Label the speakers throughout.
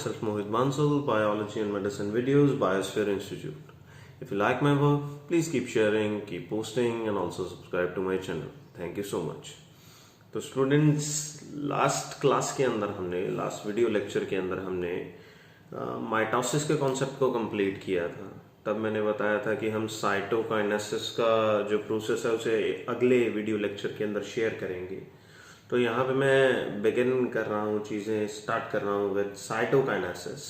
Speaker 1: myself Mohit Bansal, Biology and Medicine videos, Biosphere Institute. If you like my work, please keep sharing, keep posting and also subscribe to my channel. Thank you so much. तो students last class के अंदर हमने last video lecture के अंदर हमने mitosis के concept को complete किया था। तब मैंने बताया था कि हम साइटोकाइनेसिस का जो प्रोसेस है उसे अगले वीडियो लेक्चर के अंदर शेयर करेंगे। तो यहाँ पे मैं बिगिन कर रहा हूँ, चीज़ें स्टार्ट कर रहा हूँ विद साइटोकाइनेसिस।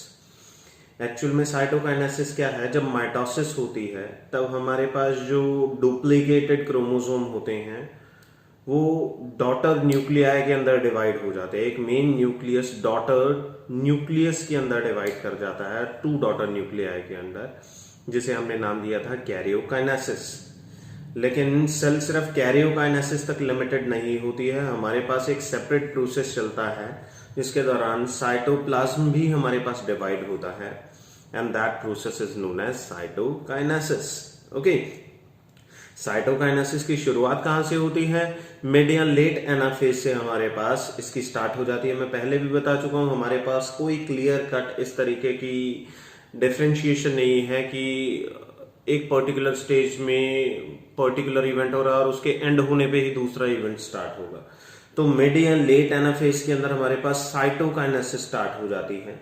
Speaker 1: एक्चुअल में साइटोकाइनेसिस क्या है? जब माइटोसिस होती है तब हमारे पास जो डुप्लीकेटेड क्रोमोसोम होते हैं वो डॉटर न्यूक्लियाई के अंदर डिवाइड हो जाते हैं। एक मेन न्यूक्लियस डॉटर न्यूक्लियस के अंदर डिवाइड कर जाता है 2 डॉटर न्यूक्लियाई के अंदर, जिसे हमने नाम दिया था कैरियोकाइनेसिस। लेकिन सेल सिर्फ कैरियोकाइनेसिस तक लिमिटेड नहीं होती है, हमारे पास एक सेपरेट प्रोसेस चलता है जिसके दौरान साइटोप्लाज्म भी हमारे पास डिवाइड होता है and that process is known as cytokinesis. Okay, cytokinesis की शुरुआत कहां से होती है? मिड या लेट एनाफेज से हमारे पास इसकी स्टार्ट हो जाती है। मैं पहले भी बता चुका हूं, हमारे पास कोई क्लियर कट इस तरीके की डिफरेंशिएशन नहीं है कि एक पर्टिकुलर स्टेज में पर्टिकुलर इवेंट हो रहा है और उसके एंड होने पे ही दूसरा इवेंट स्टार्ट होगा। तो मिड या लेट एनाफेज के अंदर हमारे पास साइटोकाइनेसिस स्टार्ट हो जाती है।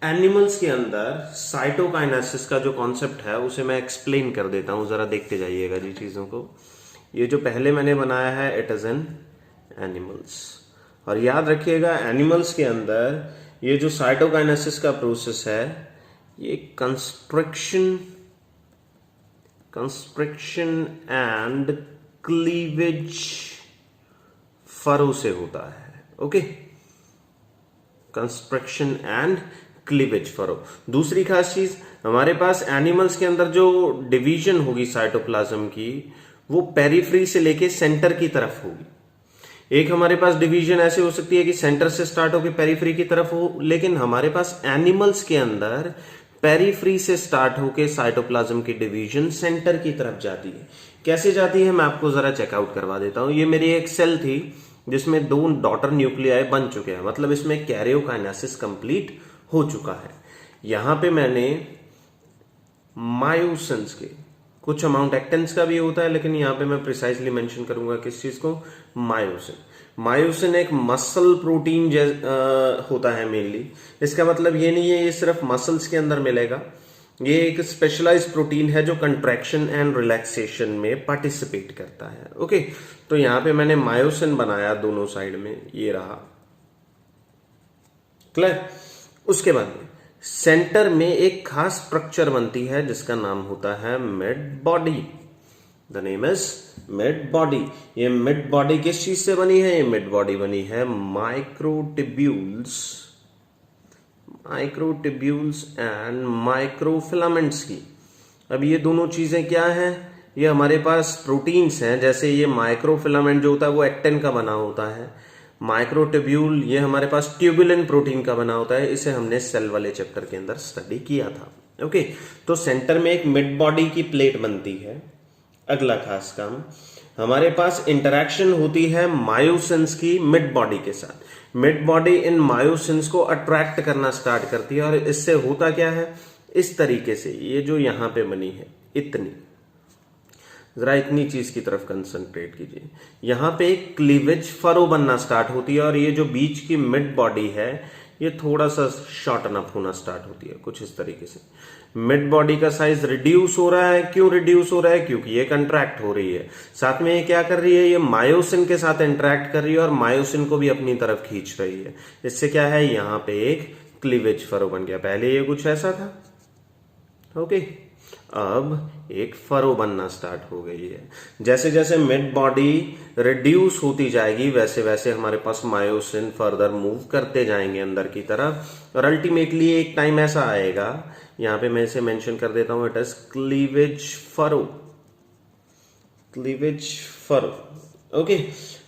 Speaker 1: एनिमल्स के अंदर साइटोकाइनेसिस का जो कॉन्सेप्ट है उसे मैं एक्सप्लेन कर देता हूं, जरा देखते जाइएगा जी चीजों को। ये जो पहले मैंने बनाया है इट इज इन एनिमल्स, और याद रखिएगा एनिमल्स के अंदर ये जो साइटोकाइनेसिस का प्रोसेस है ये कंस्ट्रक्शन एंड क्लीवेज फरो से होता है। Okay, construction and cleavage furrow. दूसरी खास चीज, हमारे पास एनिमल्स के अंदर जो डिवीजन होगी साइटोप्लाज्म की वो पेरिफ्री से लेके सेंटर की तरफ होगी। एक हमारे पास डिवीजन ऐसे हो सकती है कि सेंटर से स्टार्ट होकर पेरिफ्री की तरफ हो, लेकिन हमारे पास एनिमल्स के अंदर पेरिफ्री से स्टार्ट होकर साइटोप्लाज्म की डिवीजन सेंटर की तरफ जाती है। कैसे जाती है मैं आपको जरा चेकआउट करवा देता हूं। ये मेरी एक सेल थी जिसमें 2 डॉटर न्यूक्लियाई बन चुके हैं, मतलब इसमें कैरियोकाइनेसिस कंप्लीट हो चुका है। यहां पे मैंने मायोसिन्स के कुछ अमाउंट एक्टिन्स का भी होता है, लेकिन यहां पे मैं प्रिसाइजली मेंशन करूंगा किस चीज को, मायोसिन। मायोसिन एक मसल प्रोटीन होता है मेनली। इसका मतलब ये नहीं है ये सिर्फ मसल्स के अंदर मिलेगा, ये एक स्पेशलाइज्ड प्रोटीन है जो कंट्रैक्शन एंड रिलैक्सेशन में पार्टिसिपेट करता है। ओके, तो यहां पे मैंने मायोसिन बनाया दोनों साइड में, ये रहा क्लियर। उसके बाद में सेंटर में एक खास स्ट्रक्चर बनती है जिसका नाम होता है mid body. The name is mid body. ये मिड बॉडी किस चीज से बनी है? ये मिड बॉडी बनी है माइक्रोट्यूब्यूल्स एंड माइक्रोफिलामेंट्स की। अब ये दोनों चीजें क्या हैं? ये हमारे पास प्रोटीन्स हैं। जैसे ये माइक्रोफिलामेंट जो होता है वो एक्टिन का बना होता है, माइक्रोट्यूब्यूल ये हमारे पास ट्यूबुलिन प्रोटीन का बना होता है। इसे हमने सेल वाले चैप्टर के अंदर स्टडी किया था। ओके, तो सेंटर में एक मिड बॉडी की प्लेट बनती है। अगला खास काम, हमारे पास इंटरैक्शन होती है मायोसिन्स की मिड बॉडी के साथ। मिड बॉडी इन मायोसिन्स को अट्रैक्ट करना स्टार्ट करती है, और इससे होता क्या है? इस तरीके से ये जो यहां पे बनी है इतनी, जरा इतनी चीज की तरफ कंसंट्रेट कीजिए। यहां पे एक क्लीवेज फरो बनना स्टार्ट होती है, और ये जो बीच की मिड बॉडी है ये थोड़ा सा शॉर्टन अप होना स्टार्ट होती है कुछ इस तरीके से। मिड बॉडी का साइज रिड्यूस हो रहा है। क्यों रिड्यूस हो रहा है? क्योंकि ये कंट्रैक्ट हो रही है। साथ में ये क्या कर रही है? ये मायोसिन के साथ इंटरैक्ट कर रही है और मायोसिन को भी अपनी तरफ खींच रही है। इससे क्या है? यहां पे एक क्लीवेज फरो बन गया। पहले ये कुछ ऐसा था। ओके, अब एक फरो बनना स्टार्ट हो गई है। जैसे जैसे मिड बॉडी रिड्यूस होती जाएगी वैसे वैसे हमारे पास मायोसिन फर्दर मूव करते जाएंगे अंदर की तरफ, और अल्टीमेटली एक टाइम ऐसा आएगा, यहां पे मैं इसे मेंशन कर देता हूं, it is cleavage furrow. Okay,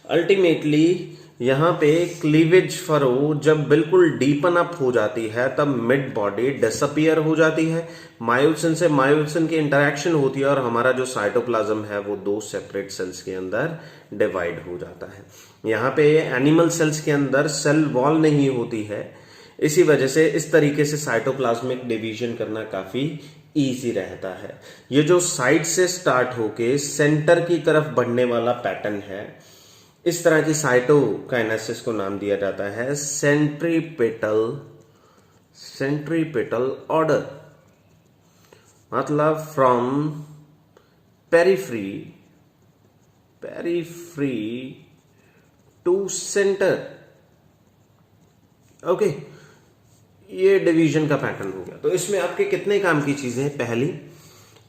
Speaker 1: ultimately यहां पे क्लीवेज फरो जब बिल्कुल डीपन अप हो जाती है तब मिड बॉडी डिसअपियर हो जाती है। मायोसिन से मायोसिन की इंटरेक्शन होती है और हमारा जो साइटोप्लाज्म है वो 2 सेपरेट सेल्स के अंदर डिवाइड हो जाता है। यहाँ पे एनिमल सेल्स के अंदर सेल वॉल नहीं होती है, इसी वजह से इस तरीके से साइटोप्लाज्मिक डिवीजन करना काफी इजी रहता है। ये जो साइड से स्टार्ट होके सेंटर की तरफ बढ़ने वाला पैटर्न है, इस तरह की साइटोकाइनेसिस को नाम दिया जाता है सेंट्रीपेटल ऑर्डर। मतलब from periphery to centre. Okay, ये डिवीजन का पैटर्न हो गया। तो इसमें आपके कितने काम की चीजें हैं? पहली,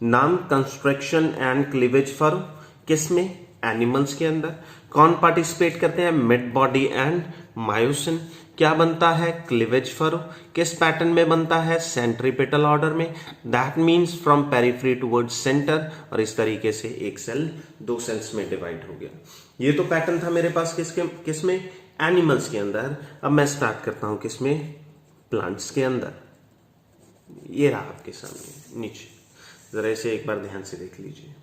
Speaker 1: नाम कंस्ट्रक्शन एंड क्लीवेज फॉर्म, किसमें? एनिमल्स के अंदर। कौन पार्टिसिपेट करते हैं? Mid body and myosin. क्या बनता है? क्लीवेज फर्व। किस पैटर्न में बनता है? सेंट्रीपेटल ऑर्डर में। That means from periphery towards centre. और इस तरीके से एक सेल 2 सेल्स में डिवाइड हो गया। ये तो पैटर्न था मेरे पास किसमें? एनिमल्स के अंदर। अब मैं स्टार्ट करता हूं किसमें? प्लांट्स के अंदर। ये रहा आपके सामने नीचे, जरा इसे एक बार ध्यान से देख लीजिए।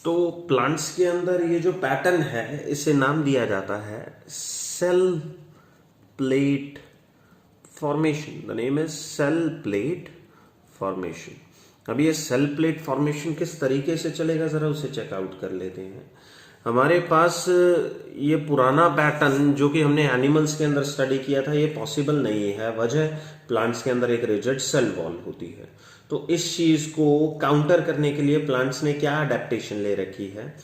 Speaker 1: तो प्लांट्स के अंदर ये जो पैटर्न है, इसे नाम दिया जाता है cell plate formation. The name is cell plate formation. अब ये सेल प्लेट फॉर्मेशन किस तरीके से चलेगा, जरा उसे चेकआउट कर लेते हैं। हमारे पास ये पुराना पैटर्न जो कि हमने एनिमल्स के अंदर स्टडी किया था, ये पॉसिबल नहीं है। वजह, प्लांट्स के अंदर एक रिजिड सेल वॉल होती है। तो इस चीज को काउंटर करने के लिए प्लांट्स ने क्या अडेप्टेशन ले रखी है?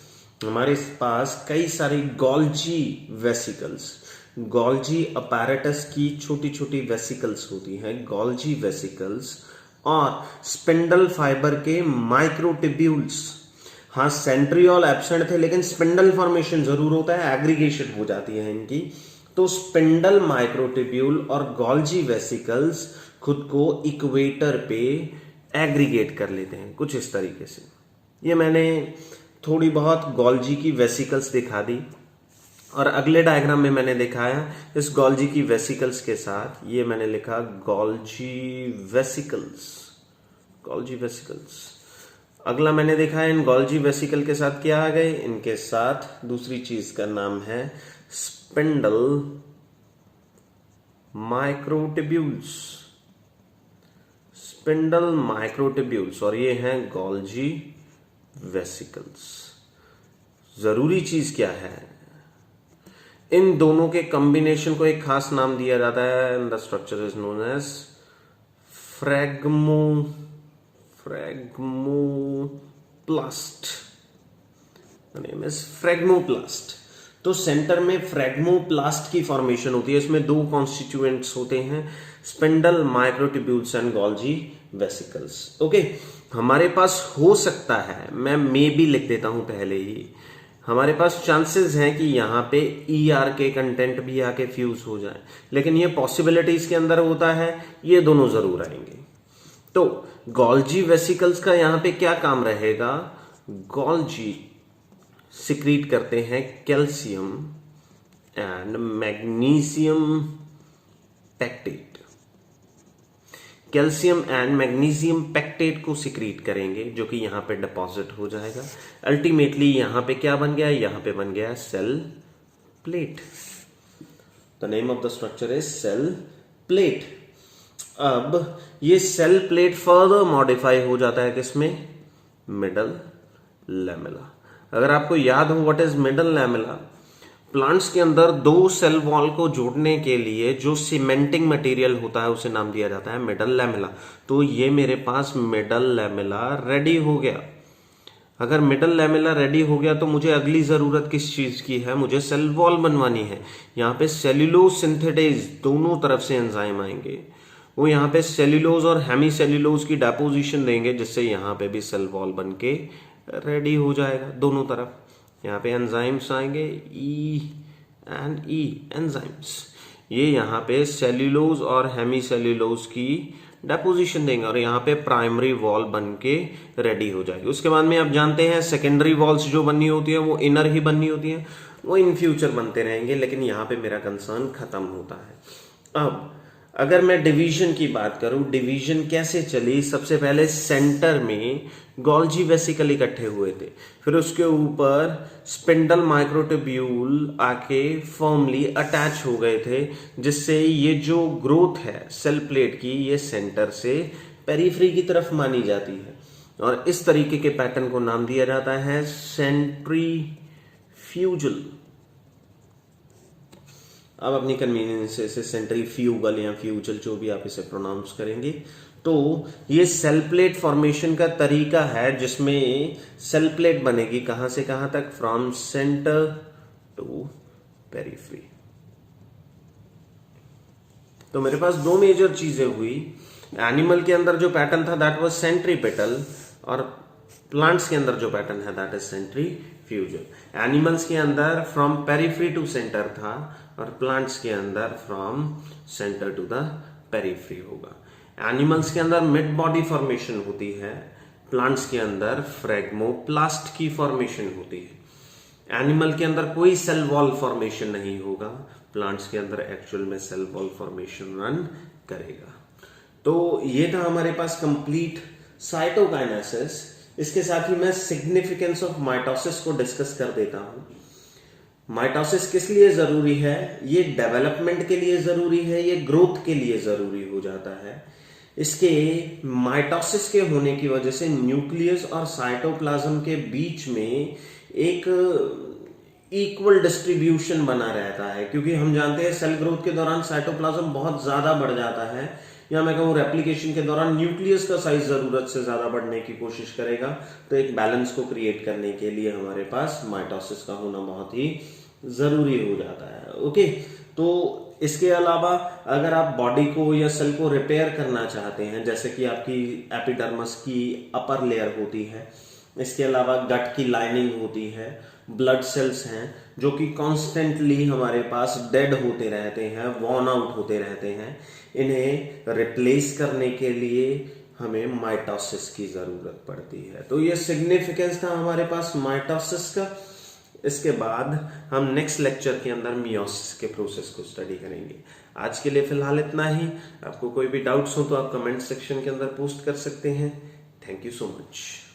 Speaker 1: हमारे पास कई सारी गोल्जी वेसिकल्स, गोल्जी अपैरेटस की छोटी छोटी वेसिकल्स होती हैं, गोल्जी वेसिकल्स, और स्पिंडल फाइबर के माइक्रोट्यूब्यूल्स। हाँ, सेंट्रियोल एब्सेंट थे, लेकिन स्पिंडल फॉर्मेशन जरूर होता है, एग्रीगेशन हो जाती है इनकी। तो स्पिंडल माइक्रोट्यूब्यूल और गोल्जी वेसिकल्स खुद को इक्वेटर पे एग्रीगेट कर लेते हैं, कुछ इस तरीके से। ये मैंने थोड़ी बहुत गोल्जी की वेसिकल्स दिखा दी, और अगले डायग्राम में मैंने दिखाया इस गोल्जी की वेसिकल्स के साथ, ये मैंने लिखा गोल्जी वेसिकल्स, गोल्जी वेसिकल्स। अगला मैंने देखा है इन गोल्जी वेसिकल के साथ क्या आ गए, इनके साथ दूसरी चीज का नाम है स्पिंडल माइक्रोट्यूब्यूल्स, स्पिंडल माइक्रोट्यूब्यूल्स, और ये हैं गोल्जी वेसिकल्स। जरूरी चीज क्या है? इन दोनों के कॉम्बिनेशन को एक खास नाम दिया जाता है, and the structure is known as phragmoplast. The name is phragmoplast. तो सेंटर में फ्रैग्मोप्लास्ट की फॉर्मेशन होती है। इसमें 2 कॉन्स्टिट्यूएंट्स होते हैं, spindle microtubules and Golgi vesicles. Okay, हमारे पास हो सकता है, मैं मे भी लिख देता हूं पहले ही, हमारे पास चांसेस हैं कि यहाँ पे ER के कंटेंट भी आके फ्यूज हो जाए, लेकिन ये पॉसिबिलिटीज के अंदर होता है, ये दोनों जरूर आएंगे। तो गोल्जी वेसिकल्स का यहाँ पे क्या काम रहेगा? गोल्जी सिक्रीट करते हैं calcium and magnesium pectate. Calcium and magnesium pectate को सिक्रीट करेंगे, जो कि यहां पे डिपॉजिट हो जाएगा। अल्टीमेटली यहां पे क्या बन गया? यहां पे बन गया cell plate. The name of the structure is cell plate. अब ये सेल प्लेट फर्दर मॉडिफाई हो जाता है किसमें? Middle lamella. अगर आपको याद हो what is middle lamella, plants के अंदर 2 सेल वॉल को जोड़ने के लिए जो सीमेंटिंग मटेरियल होता है उसे नाम दिया जाता है मिडल लैमेला। तो ये मेरे पास मिडल लैमेला रेडी हो गया। अगर मिडल लैमेला रेडी हो गया तो मुझे अगली जरूरत किस चीज की है? मुझे सेल वॉल बनवानी है। यहाँ पे सेल्यूलोज सिंथेटेज दोनों तरफ से एंजाइम आएंगे, वो यहाँ पे सेल्यूलोज और हेमी सेल्यूलोज की डेपोजिशन देंगे, जिससे यहाँ पे भी सेल वॉल बन के रेडी हो जाएगा दोनों तरफ। यहाँ पे एंजाइम्स आएंगे E एंड E एंजाइम्स, ये यहाँ पे सेल्यूलोज और हेमी सेल्यूलोज की डेपोजिशन देंगे और यहाँ पे प्राइमरी वॉल बन के रेडी हो जाएगी। उसके बाद में आप जानते हैं सेकेंडरी वॉल्स जो बननी होती है वो इनर ही बननी होती है, वो इन फ्यूचर बनते रहेंगे, लेकिन यहाँ पे मेरा कंसर्न खत्म होता है। अब अगर मैं डिवीजन की बात करूं, डिवीजन कैसे चली, सबसे पहले सेंटर में गोल्जी वेसिकल इकट्ठे हुए थे, फिर उसके ऊपर स्पिंडल माइक्रोट्यूब्यूल आके फर्मली अटैच हो गए थे, जिससे ये जो ग्रोथ है सेल प्लेट की, ये सेंटर से पेरिफेरी की तरफ मानी जाती है, और इस तरीके के पैटर्न को नाम दिया जाता है सेंट्रीफ्यूजल। अब अपनी कन्वीनियंस से इसे सेंट्रीफ्यूगल या फ्यूजल, जो भी आप इसे प्रोनाउंस करेंगे। तो ये सेल प्लेट फॉर्मेशन का तरीका है जिसमें सेल प्लेट बनेगी कहां से कहां तक, फ्रॉम सेंटर टू पेरिफेरी। तो मेरे पास दो मेजर चीजें हुई। एनिमल के अंदर जो पैटर्न था दैट वाज सेंट्रीपेटल, और प्लांट्स के अंदर जो पैटर्न है दैट इज सेंट्रीफ्यूजल। एनिमल्स के अंदर फ्रॉम पेरिफेरी टू सेंटर था, और प्लांट्स के अंदर from centre to the periphery होगा। एनिमल्स के अंदर मिड बॉडी फॉर्मेशन होती है, प्लांट्स के अंदर फ्रेगमोप्लास्ट की फॉर्मेशन होती है। एनिमल के अंदर कोई सेल वॉल फॉर्मेशन नहीं होगा, प्लांट्स के अंदर एक्चुअल में सेल वॉल फॉर्मेशन रन करेगा। तो ये था हमारे पास कंप्लीट साइटोकाइनेसिस। इसके साथ ही मैं सिग्निफिकेंस ऑफ माइटोसिस को डिस्कस कर देता हूं। माइटोसिस किस लिए जरूरी है? ये डेवलपमेंट के लिए जरूरी है, ये ग्रोथ के लिए जरूरी हो जाता है। इसके माइटोसिस के होने की वजह से न्यूक्लियस और साइटोप्लाज्म के बीच में एक इक्वल डिस्ट्रीब्यूशन बना रहता है, क्योंकि हम जानते हैं सेल ग्रोथ के दौरान साइटोप्लाज्म बहुत ज्यादा बढ़ जाता है, या मैं कहूं रेप्लिकेशन के दौरान न्यूक्लियस का साइज जरूरत से ज्यादा बढ़ने की कोशिश करेगा। तो एक बैलेंस को क्रिएट करने के लिए हमारे पास माइटोसिस का होना बहुत ही जरूरी हो जाता है। ओके, तो इसके अलावा अगर आप बॉडी को या सेल को रिपेयर करना चाहते हैं, जैसे कि आपकी एपिडर्मस की अपर लेयर होती है, इसके अलावा गट की लाइनिंग होती है, ब्लड सेल्स हैं जो कि कॉन्स्टेंटली हमारे पास डेड होते रहते हैं, वॉर्न आउट होते रहते हैं, इन्हें रिप्लेस करने के लिए हमें माइटोसिस की जरूरत पड़ती है। तो ये सिग्निफिकेंस था हमारे पास माइटोसिस का। इसके बाद हम नेक्स्ट लेक्चर के अंदर मियोसिस के प्रोसेस को स्टडी करेंगे। आज के लिए फिलहाल इतना ही। आपको कोई भी डाउट्स हो तो आप कमेंट सेक्शन के अंदर पोस्ट कर सकते हैं। Thank you so much.